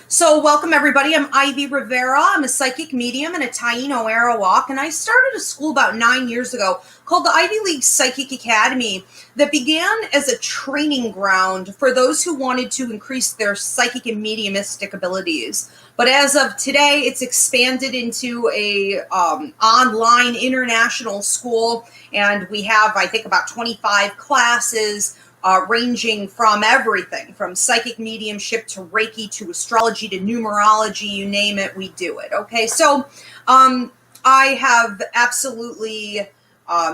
So welcome everybody. I'm Ivy Rivera. I'm a psychic medium and a Taino Arawak, and I started a school about 9 years ago called the Ivy League Psychic Academy that began as a training ground for those who wanted to increase their psychic and mediumistic abilities. But as of today, it's expanded into a online international school, and we have, I think, about 25 classes. Ranging from everything from psychic mediumship to Reiki to astrology to numerology, you name it, we do it. Okay, so I have absolutely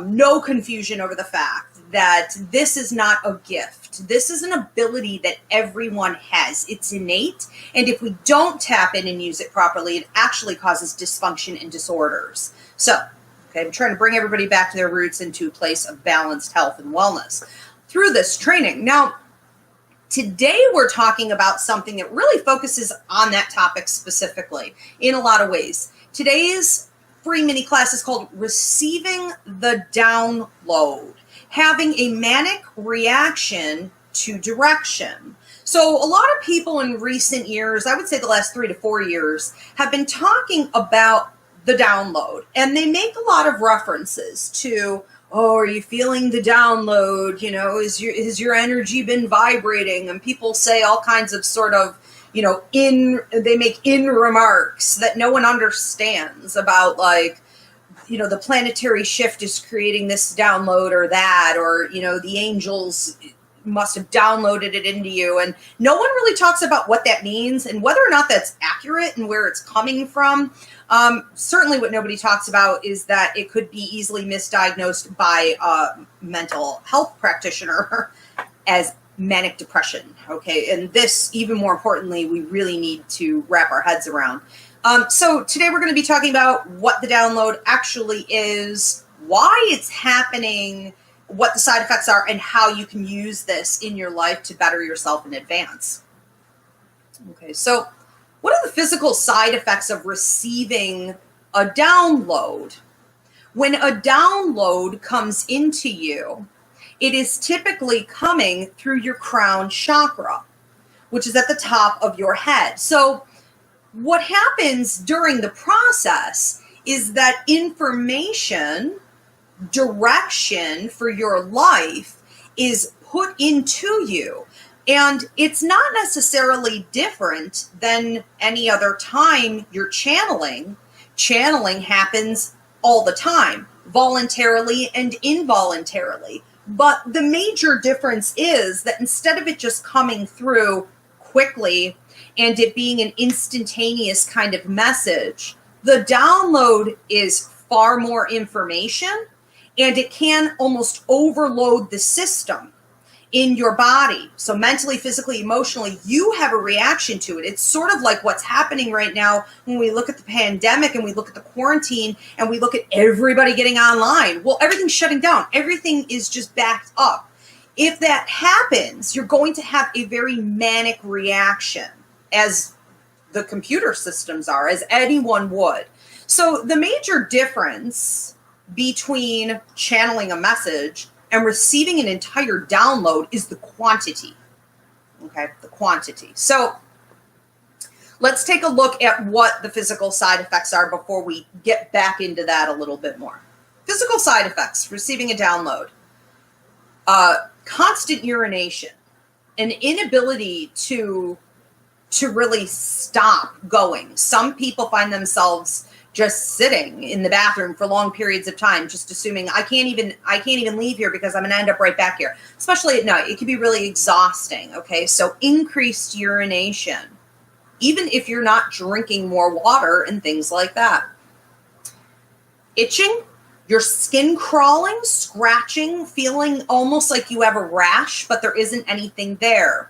no confusion over the fact that this is not a gift. This is an ability that everyone has. It's innate, and if we don't tap in and use it properly, it actually causes dysfunction and disorders. So, okay, I'm trying to bring everybody back to their roots into a place of balanced health and wellness through this training. Now, today we're talking about something that really focuses on that topic specifically in a lot of ways. Today's free mini class is called Receiving the Download, having a manic reaction to direction. So a lot of people in recent years, I would say the last 3 to 4 years, have been talking about the download, and they make a lot of references to, oh, are you feeling the download? You know, has your energy been vibrating? And people say all kinds of sort of, they make remarks that no one understands about, like, the planetary shift is creating this download or that, or, the angels must have downloaded it into you. And no one really talks about what that means and whether or not that's accurate and where it's coming from. Certainly what nobody talks about is that it could be easily misdiagnosed by a mental health practitioner as manic depression. Okay. And this, even more importantly, we really need to wrap our heads around. So today we're going to be talking about what the download actually is, why it's happening, what the side effects are, and how you can use this in your life to better yourself in advance. Okay, so what are the physical side effects of receiving a download? When a download comes into you, it is typically coming through your crown chakra, which is at the top of your head. So what happens during the process is that information, direction for your life is put into you, and it's not necessarily different than any other time you're channeling. Channeling happens all the time, voluntarily and involuntarily, but the major difference is that instead of it just coming through quickly and it being an instantaneous kind of message, the download is far more information, and it can almost overload the system in your body. So mentally, physically, emotionally, you have a reaction to it. It's sort of like what's happening right now when we look at the pandemic and we look at the quarantine and we look at everybody getting online. Well, everything's shutting down. Everything is just backed up. If that happens, you're going to have a very manic reaction, as the computer systems are, as anyone would. So the major difference between channeling a message and receiving an entire download is the quantity. Okay, the quantity. So let's take a look at what the physical side effects are before we get back into that a little bit more. Physical side effects, receiving a download. Constant urination, an inability to really stop going. Some people find themselves just sitting in the bathroom for long periods of time, just assuming I can't even leave here because I'm going to end up right back here. Especially at night, it can be really exhausting. Okay, so increased urination, even if you're not drinking more water and things like that. Itching, your skin crawling, scratching, feeling almost like you have a rash, but there isn't anything there.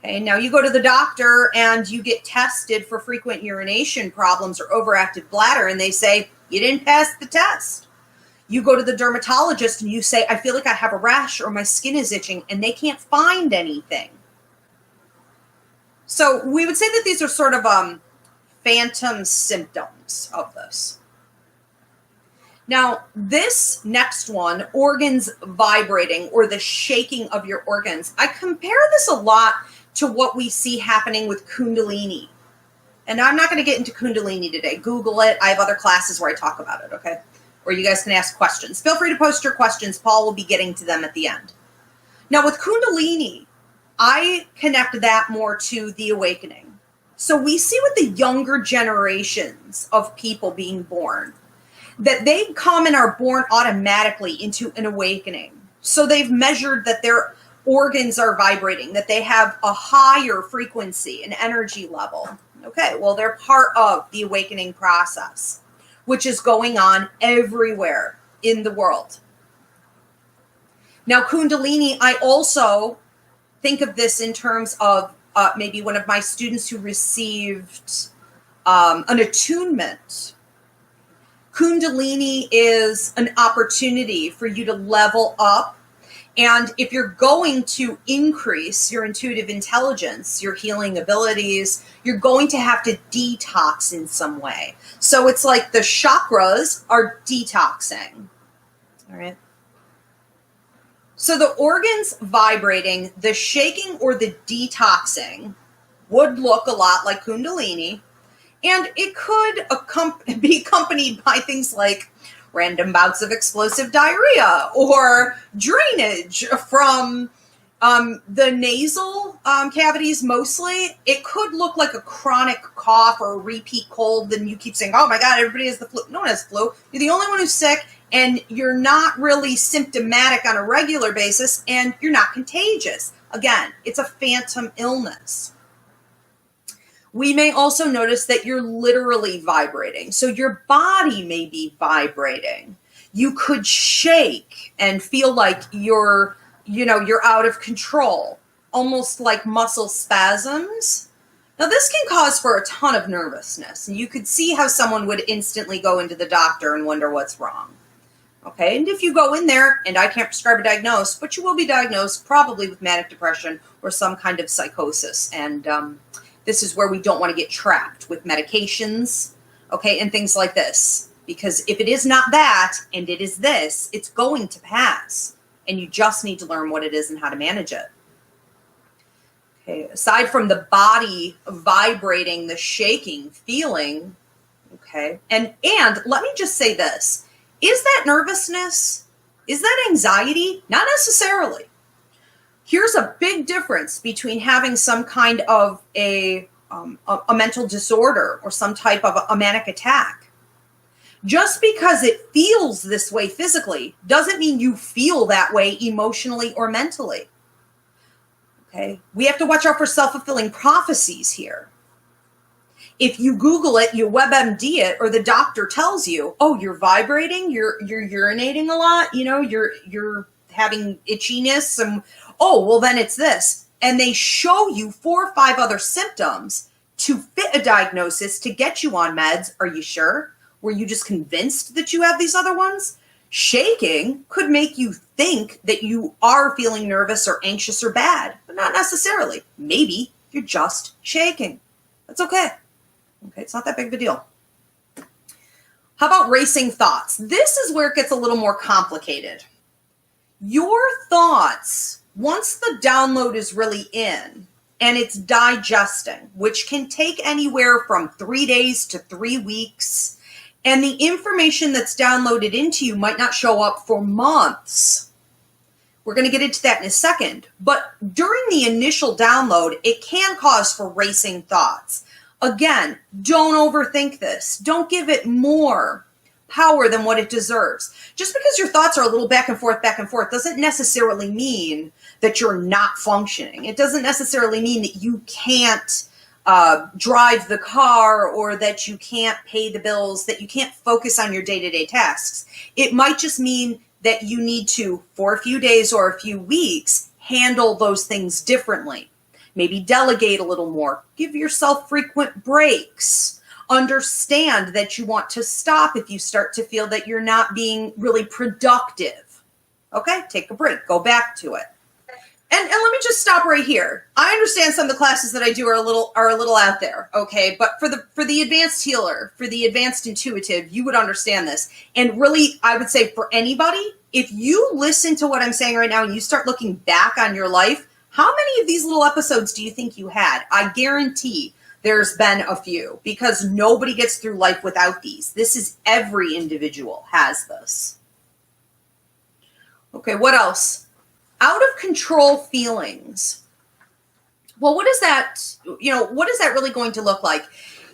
Okay, now you go to the doctor and you get tested for frequent urination problems or overactive bladder, and they say, you didn't pass the test. You go to the dermatologist and you say, I feel like I have a rash or my skin is itching, and they can't find anything. So we would say that these are sort of phantom symptoms of this. Now, this next one, organs vibrating or the shaking of your organs, I compare this a lot to what we see happening with Kundalini. And I'm not going to get into Kundalini today. Google it. I have other classes where I talk about it, okay? Or you guys can ask questions. Feel free to post your questions. Paul will be getting to them at the end. Now, with Kundalini, I connect that more to the awakening. So we see with the younger generations of people being born, that they come and are born automatically into an awakening. So they've measured that their organs are vibrating, that they have a higher frequency and energy level. Okay, well, they're part of the awakening process, which is going on everywhere in the world. Now, Kundalini, I also think of this in terms of maybe one of my students who received an attunement. Kundalini is an opportunity for you to level up. And if you're going to increase your intuitive intelligence, your healing abilities, you're going to have to detox in some way. So it's like the chakras are detoxing. All right. So the organs vibrating, the shaking or the detoxing would look a lot like Kundalini. And it could be accompanied by things like random bouts of explosive diarrhea or drainage from the nasal cavities mostly. It could look like a chronic cough or a repeat cold. Then you keep saying, oh my God, everybody has the flu. No one has flu. You're the only one who's sick, and you're not really symptomatic on a regular basis, and you're not contagious. Again, it's a phantom illness. We may also notice that you're literally vibrating. So your body may be vibrating. You could shake and feel like you're out of control, almost like muscle spasms. Now, this can cause for a ton of nervousness, and you could see how someone would instantly go into the doctor and wonder what's wrong. Okay, and if you go in there, and I can't prescribe a diagnosis, but you will be diagnosed probably with manic depression or some kind of psychosis, and this is where we don't want to get trapped with medications, okay, and things like this. Because if it is not that, and it is this, it's going to pass. And you just need to learn what it is and how to manage it. Okay, aside from the body vibrating, the shaking, feeling, okay, and let me just say this. Is that nervousness? Is that anxiety? Not necessarily. Here's a big difference between having some kind of a mental disorder or some type of a manic attack. Just because it feels this way physically doesn't mean you feel that way emotionally or mentally. Okay? We have to watch out for self-fulfilling prophecies here. If you Google it, you WebMD it, or the doctor tells you, oh, you're vibrating, you're urinating a lot, you're having itchiness, and oh, well, then it's this. And they show you 4 or 5 other symptoms to fit a diagnosis to get you on meds. Are you sure? Were you just convinced that you have these other ones? Shaking could make you think that you are feeling nervous or anxious or bad, but not necessarily. Maybe you're just shaking. That's okay. Okay, it's not that big of a deal. How about racing thoughts? This is where it gets a little more complicated. Your thoughts, once the download is really in and it's digesting, which can take anywhere from 3 days to 3 weeks, and the information that's downloaded into you might not show up for months. We're going to get into that in a second. But during the initial download, it can cause for racing thoughts. Again, don't overthink this. Don't give it more power than what it deserves. Just because your thoughts are a little back and forth doesn't necessarily mean that you're not functioning. It doesn't necessarily mean that you can't drive the car, or that you can't pay the bills, that you can't focus on your day-to-day tasks. It might just mean that you need to, for a few days or a few weeks, handle those things differently. Maybe delegate a little more. Give yourself frequent breaks. Understand that you want to stop if you start to feel that you're not being really productive. Okay, take a break. Go back to it. And let me just stop right here. I understand some of the classes that I do are a little out there, okay? But for the advanced healer, for the advanced intuitive, you would understand this. And really, I would say for anybody, if you listen to what I'm saying right now and you start looking back on your life, how many of these little episodes do you think you had? I guarantee there's been a few, because nobody gets through life without these. This is every individual has this. Okay, what else? Out of control feelings. Well, what is that, what is that really going to look like?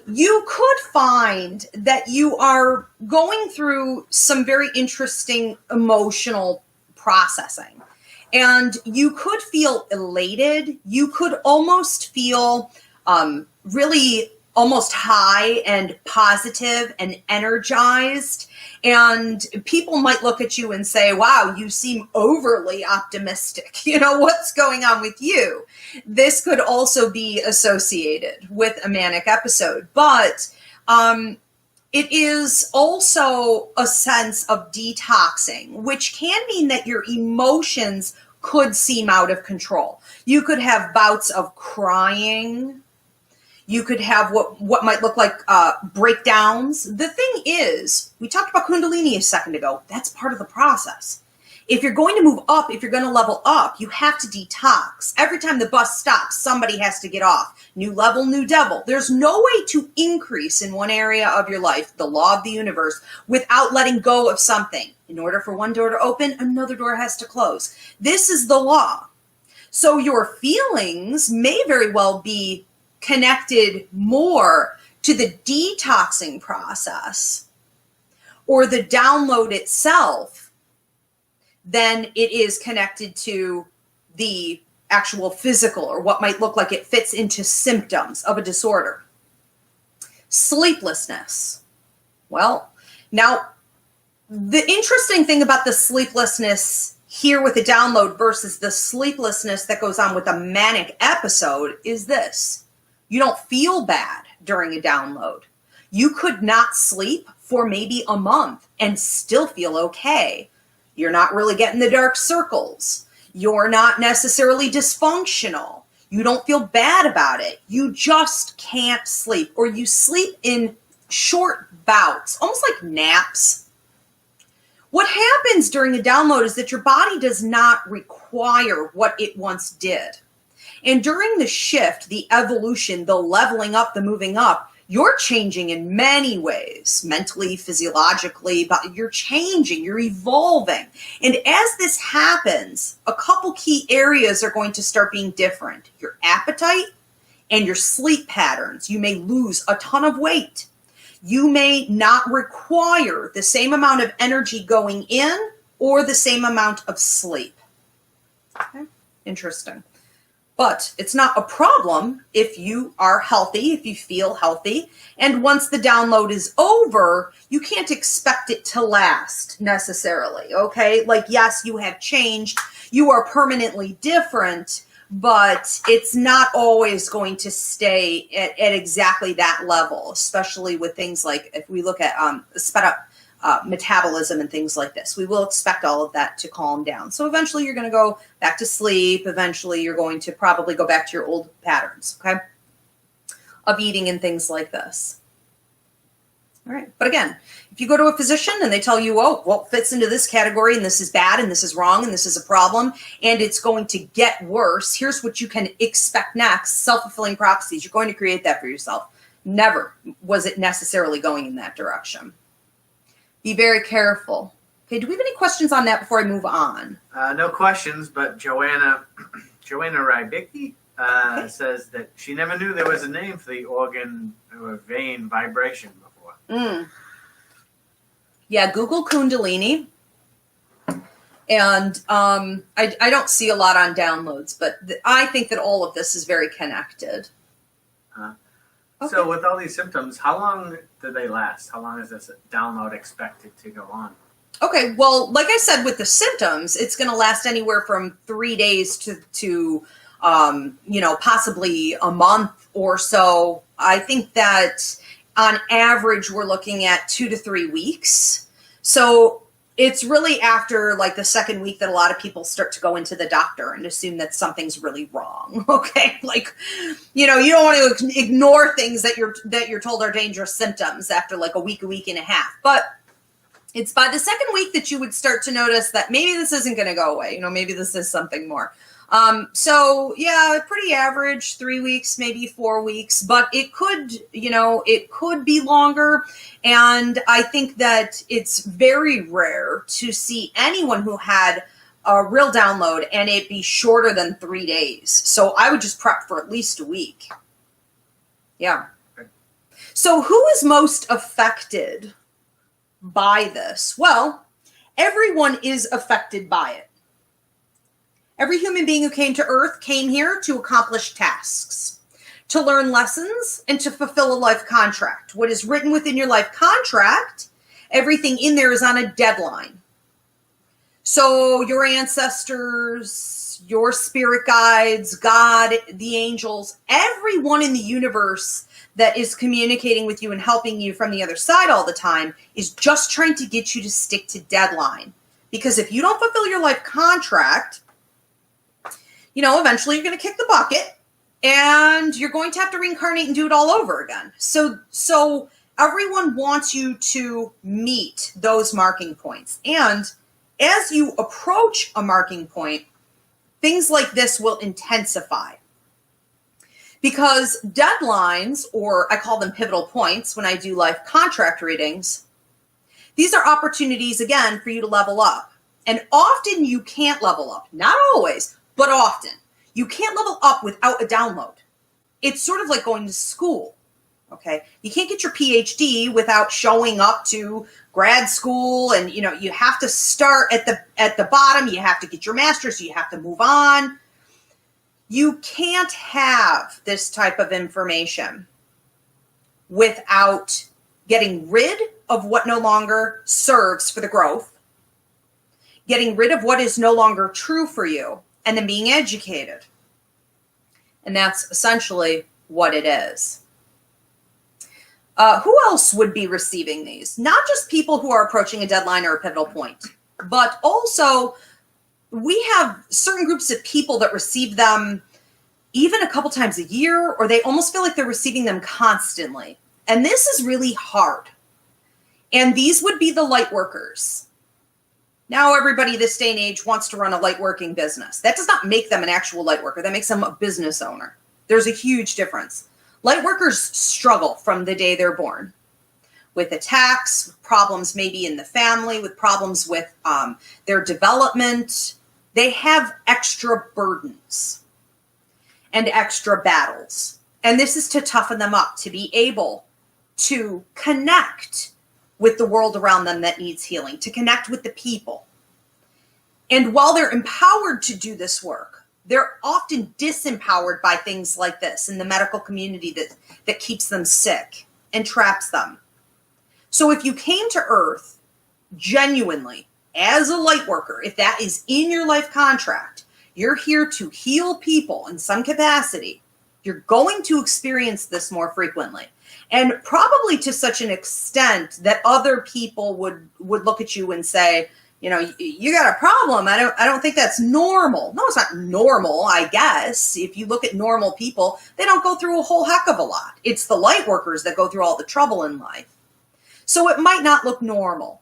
You could find that you are going through some very interesting emotional processing, and you could feel elated. You could almost feel really almost high and positive and energized. And people might look at you and say, wow, you seem overly optimistic. What's going on with you? This could also be associated with a manic episode, but it is also a sense of detoxing, which can mean that your emotions could seem out of control. You could have bouts of crying. You could have what might look like breakdowns. The thing is, we talked about Kundalini a second ago. That's part of the process. If you're going to move up, if you're going to level up, you have to detox. Every time the bus stops, somebody has to get off. New level, new devil. There's no way to increase in one area of your life, the law of the universe, without letting go of something. In order for one door to open, another door has to close. This is the law. So your feelings may very well be connected more to the detoxing process or the download itself than it is connected to the actual physical, or what might look like it fits into symptoms of a disorder. Sleeplessness. Well, now the interesting thing about the sleeplessness here with the download versus the sleeplessness that goes on with a manic episode is this. You don't feel bad during a download. You could not sleep for maybe a month and still feel okay. You're not really getting the dark circles. You're not necessarily dysfunctional. You don't feel bad about it. You just can't sleep, or you sleep in short bouts, almost like naps. What happens during a download is that your body does not require what it once did. And during the shift, the evolution, the leveling up, the moving up, you're changing in many ways, mentally, physiologically, but you're changing, you're evolving. And as this happens, a couple key areas are going to start being different. Your appetite and your sleep patterns. You may lose a ton of weight. You may not require the same amount of energy going in or the same amount of sleep. Okay. Interesting. But it's not a problem if you are healthy, if you feel healthy. And once the download is over, you can't expect it to last necessarily, okay? Like, yes, you have changed. You are permanently different, but it's not always going to stay at exactly that level, especially with things like, if we look at sped up metabolism and things like this. We will expect all of that to calm down. So eventually you're going to go back to sleep. Eventually you're going to probably go back to your old patterns, okay, of eating and things like this. All right. But again, if you go to a physician and they tell you, oh, well, it fits into this category and this is bad and this is wrong and this is a problem and it's going to get worse, here's what you can expect next. Self-fulfilling prophecies. You're going to create that for yourself. Never was it necessarily going in that direction. Be very careful. Okay, do we have any questions on that before I move on? No questions, but Joanna Rybicki says that she never knew there was a name for the organ or vein vibration before. Yeah, Google Kundalini. And I don't see a lot on downloads, but I think that all of this is very connected. Okay. So with all these symptoms, how long do they last? How long is this download expected to go on? Okay, well, like I said, with the symptoms, it's going to last anywhere from 3 days to possibly a month or so. I think that on average, we're looking at 2 to 3 weeks. So it's really after like the second week that a lot of people start to go into the doctor and assume that something's really wrong. Okay. Like, you don't want to ignore things that you're told are dangerous symptoms after like a week and a half. But it's by the second week that you would start to notice that maybe this isn't going to go away. Maybe this is something more. So yeah, pretty average, 3 weeks, maybe 4 weeks, but it could, it could be longer. And I think that it's very rare to see anyone who had a real download and it be shorter than 3 days. So I would just prep for at least a week. Yeah. So who is most affected by this? Well, everyone is affected by it. Every human being who came to Earth came here to accomplish tasks, to learn lessons, and to fulfill a life contract. What is written within your life contract, everything in there is on a deadline. So your ancestors, your spirit guides, God, the angels, everyone in the universe that is communicating with you and helping you from the other side all the time is just trying to get you to stick to deadline. Because if you don't fulfill your life contract, eventually you're going to kick the bucket and you're going to have to reincarnate and do it all over again. So everyone wants you to meet those marking points. And as you approach a marking point, things like this will intensify. Because deadlines, or I call them pivotal points when I do life contract readings, these are opportunities, again, for you to level up. And often you can't level up. Not always, but often. You can't level up without a download. It's sort of like going to school, okay? You can't get your PhD without showing up to grad school, and you have to start at the bottom. You have to get your master's, so you have to move on. You can't have this type of information without getting rid of what no longer serves for the growth, getting rid of what is no longer true for you, and then being educated. And that's essentially what it is. Who else would be receiving these? Not just people who are approaching a deadline or a pivotal point, but also we have certain groups of people that receive them even a couple times a year, or they almost feel like they're receiving them constantly. And this is really hard. And these would be the light workers. Now everybody this day and age wants to run a light working business. That does not make them an actual light worker. That makes them a business owner. There's a huge difference. Light workers struggle from the day they're born with attacks, with problems maybe in the family, with problems with their development. They have extra burdens and extra battles. And this is to toughen them up, to be able to connect with the world around them that needs healing, to connect with the people. And while they're empowered to do this work, they're often disempowered by things like this in the medical community that keeps them sick and traps them. So if you came to Earth genuinely as a light worker, if that is in your life contract, you're here to heal people in some capacity, you're going to experience this more frequently. And probably to such an extent that other people would look at you and say, you got a problem. I don't think that's normal. No, it's not normal, I guess. If you look at normal people, they don't go through a whole heck of a lot. It's the light workers that go through all the trouble in life. So it might not look normal.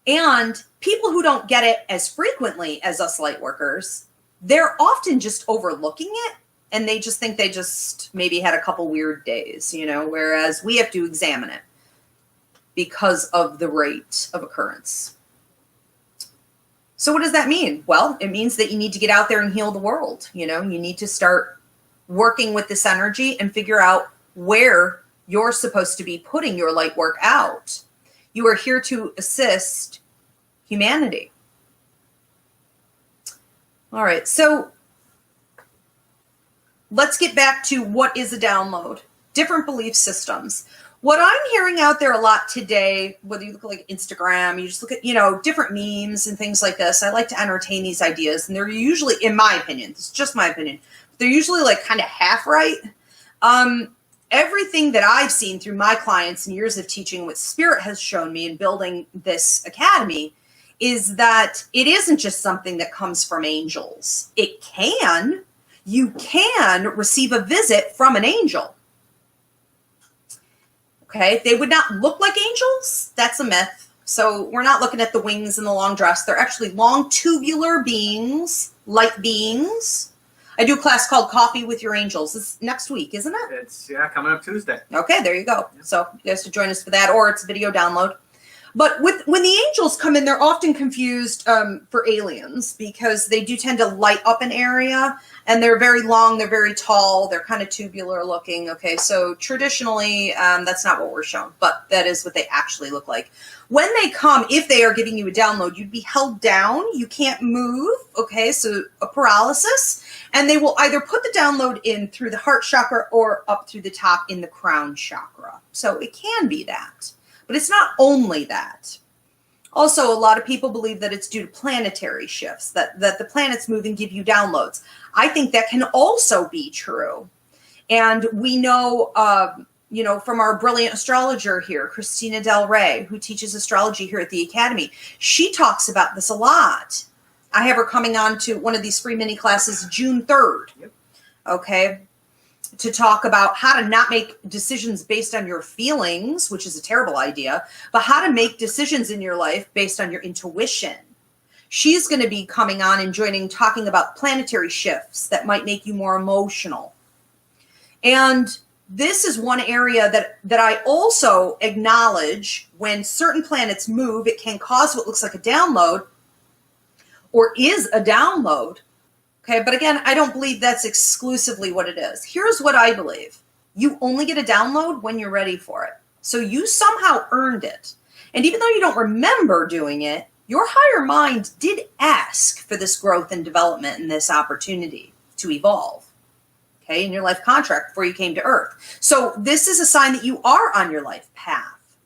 And people who don't get it as frequently as us light workers, they're often just overlooking it. And they just think they just maybe had a couple weird days, whereas we have to examine it because of the rate of occurrence. So what does that mean? Well, it means that you need to get out there and heal the world. You need to start working with this energy and figure out where you're supposed to be putting your light work out. You are here to assist humanity. All right, so let's get back to what is a download. Different belief systems. What I'm hearing out there a lot today, whether you look at like Instagram, you just look at, different memes and things like this. I like to entertain these ideas, and they're usually, in my opinion, it's just my opinion, they're usually like kind of half right. Everything that I've seen through my clients and years of teaching, what Spirit has shown me in building this academy, is that it isn't just something that comes from angels. You can receive a visit from an angel. Okay, they would not look like angels. That's a myth. So we're not looking at the wings and the long dress. They're actually long tubular beings, light beings. I do a class called Coffee with Your Angels. It's next week, isn't it? It's coming up Tuesday. Okay, there you go. So you guys should join us for that, or it's a video download. But when the angels come in, they're often confused for aliens because they do tend to light up an area, and they're very long, they're very tall, they're kind of tubular looking. Okay, so traditionally, that's not what we're shown, but that is what they actually look like. When they come, if they are giving you a download, you'd be held down. You can't move. Okay, so a paralysis. And they will either put the download in through the heart chakra or up through the top in the crown chakra. So it can be that. But it's not only that. Also, a lot of people believe that it's due to planetary shifts, that the planets move and give you downloads. I think that can also be true. And we know, from our brilliant astrologer here, Christina Del Rey, who teaches astrology here at the Academy. She talks about this a lot. I have her coming on to one of these free mini classes June 3rd. Yep. Okay. To talk about how to not make decisions based on your feelings, which is a terrible idea, but how to make decisions in your life based on your intuition. She's going to be coming on and talking about planetary shifts that might make you more emotional. And this is one area that I also acknowledge. When certain planets move, it can cause what looks like a download or is a download. Okay, but again, I don't believe that's exclusively what it is. Here's what I believe. You only get a download when you're ready for it. So you somehow earned it. And even though you don't remember doing it, your higher mind did ask for this growth and development and this opportunity to evolve. Okay, in your life contract before you came to Earth. So this is a sign that you are on your life path.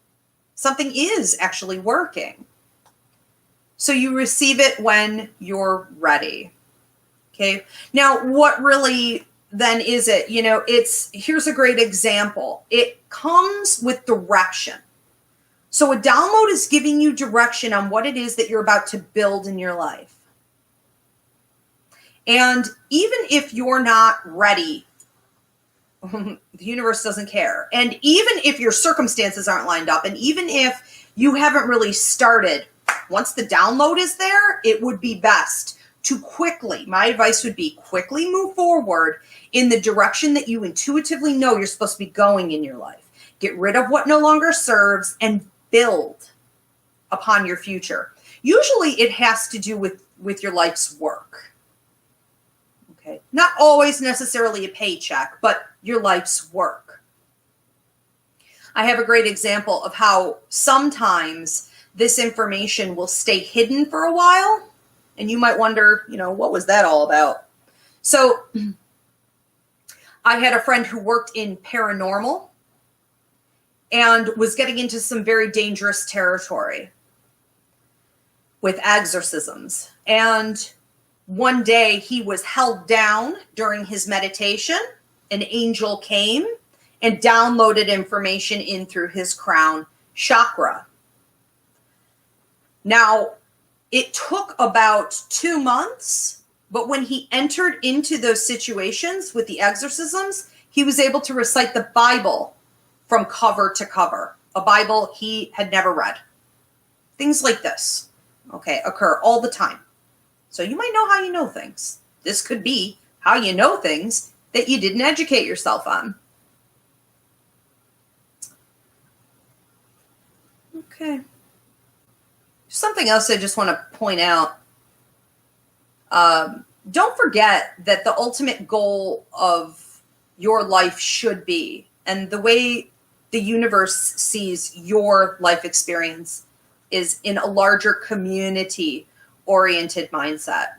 Something is actually working. So you receive it when you're ready. Okay. Now, what really then is it? Here's a great example. It comes with direction. So a download is giving you direction on what it is that you're about to build in your life. And even if you're not ready, the universe doesn't care. And even if your circumstances aren't lined up, and even if you haven't really started, once the download is there, it would be best to my advice would be quickly move forward in the direction that you intuitively know you're supposed to be going in your life. Get rid of what no longer serves and build upon your future. Usually it has to do with your life's work. Okay. Not always necessarily a paycheck, but your life's work. I have a great example of how sometimes this information will stay hidden for a while. And you might wonder, what was that all about? So I had a friend who worked in paranormal and was getting into some very dangerous territory with exorcisms. And one day he was held down during his meditation. An angel came and downloaded information in through his crown chakra. Now, it took about 2 months, but when he entered into those situations with the exorcisms, he was able to recite the Bible from cover to cover, a Bible he had never read. Things like this, occur all the time. So you might know how you know things. This could be how you know things that you didn't educate yourself on. Okay. Something else I just want to point out. Don't forget that the ultimate goal of your life should be, and the way the universe sees your life experience is in a larger community-oriented mindset.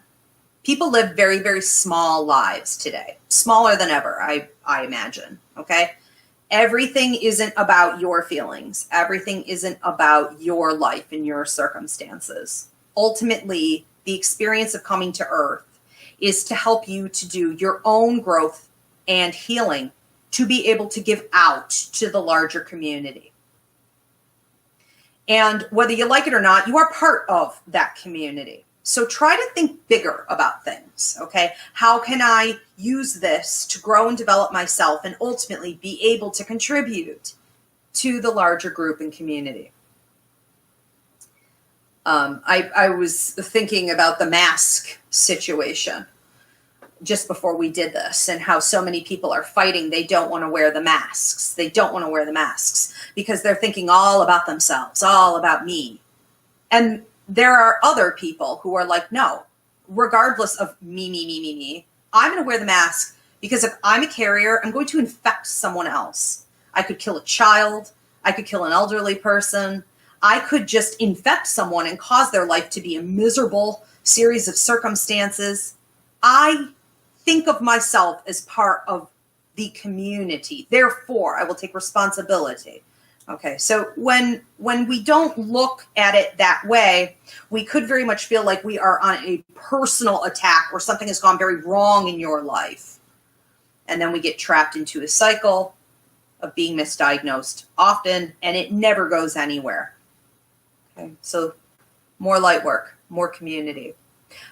People live very, very small lives today. Smaller than ever, I imagine. Okay? Everything isn't about your feelings. Everything isn't about your life and your circumstances. Ultimately, the experience of coming to Earth is to help you to do your own growth and healing to be able to give out to the larger community. And whether you like it or not, you are part of that community. So try to think bigger about things, okay? How can I use this to grow and develop myself and ultimately be able to contribute to the larger group and community? I was thinking about the mask situation just before we did this, and how so many people are fighting. They don't want to wear the masks. They don't want to wear the masks because they're thinking all about themselves, all about me. And there are other people who are like, no, regardless of me, I'm going to wear the mask because if I'm a carrier, I'm going to infect someone else. I could kill a child. I could kill an elderly person. I could just infect someone and cause their life to be a miserable series of circumstances. I think of myself as part of the community. Therefore, I will take responsibility. Okay, so when we don't look at it that way, we could very much feel like we are on a personal attack or something has gone very wrong in your life. And then we get trapped into a cycle of being misdiagnosed often, and it never goes anywhere. Okay, so more light work, more community.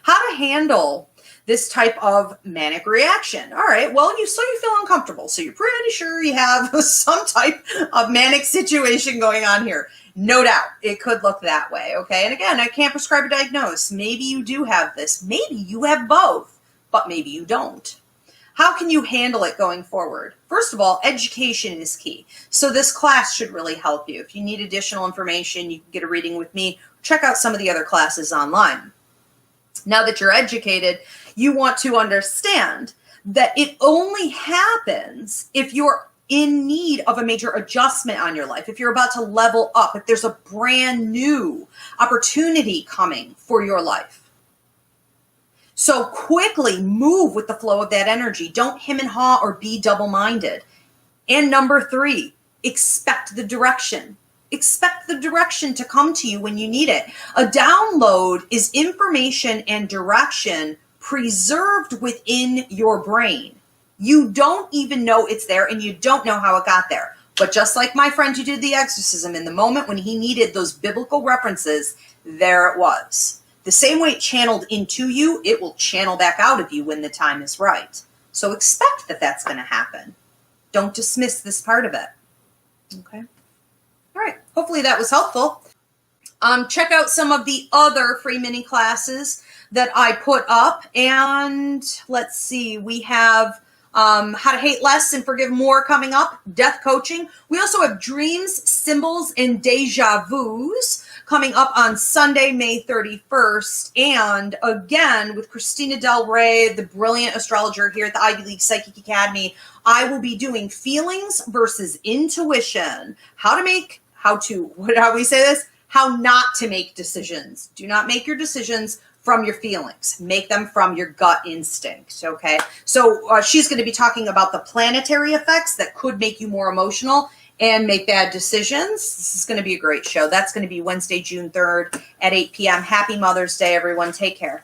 How to handle this type of manic reaction. All right, well, you feel uncomfortable, so you're pretty sure you have some type of manic situation going on here. No doubt, it could look that way, okay? And again, I can't prescribe a diagnosis. Maybe you do have this. Maybe you have both, but maybe you don't. How can you handle it going forward? First of all, education is key. So this class should really help you. If you need additional information, you can get a reading with me. Check out some of the other classes online. Now that you're educated, you want to understand that it only happens if you're in need of a major adjustment on your life, if you're about to level up, if there's a brand new opportunity coming for your life. So quickly move with the flow of that energy. Don't hem and haw or be double-minded. And number 3, expect the direction. Expect the direction to come to you when you need it. A download is information and direction preserved within your brain. You don't even know it's there, and you don't know how it got there. But just like my friend who did the exorcism, in the moment when he needed those biblical references, there it was. The same way it channeled into you, it will channel back out of you when the time is right. So expect that that's going to happen. Don't dismiss this part of it. Okay? All right. Hopefully that was helpful. Check out some of the other free mini classes that I put up. And let's see, we have How to Hate Less and Forgive More coming up, death coaching. We also have dreams, symbols, and deja vus coming up on Sunday, May 31st. And again, with Christina Del Rey, the brilliant astrologer here at the Ivy League Psychic Academy, I will be doing feelings versus intuition. How not to make decisions. Do not make your decisions from your feelings. Make them from your gut instinct, okay? So she's going to be talking about the planetary effects that could make you more emotional and make bad decisions. This is going to be a great show. That's going to be Wednesday, June 3rd at 8 p.m. Happy Mother's Day, everyone. Take care.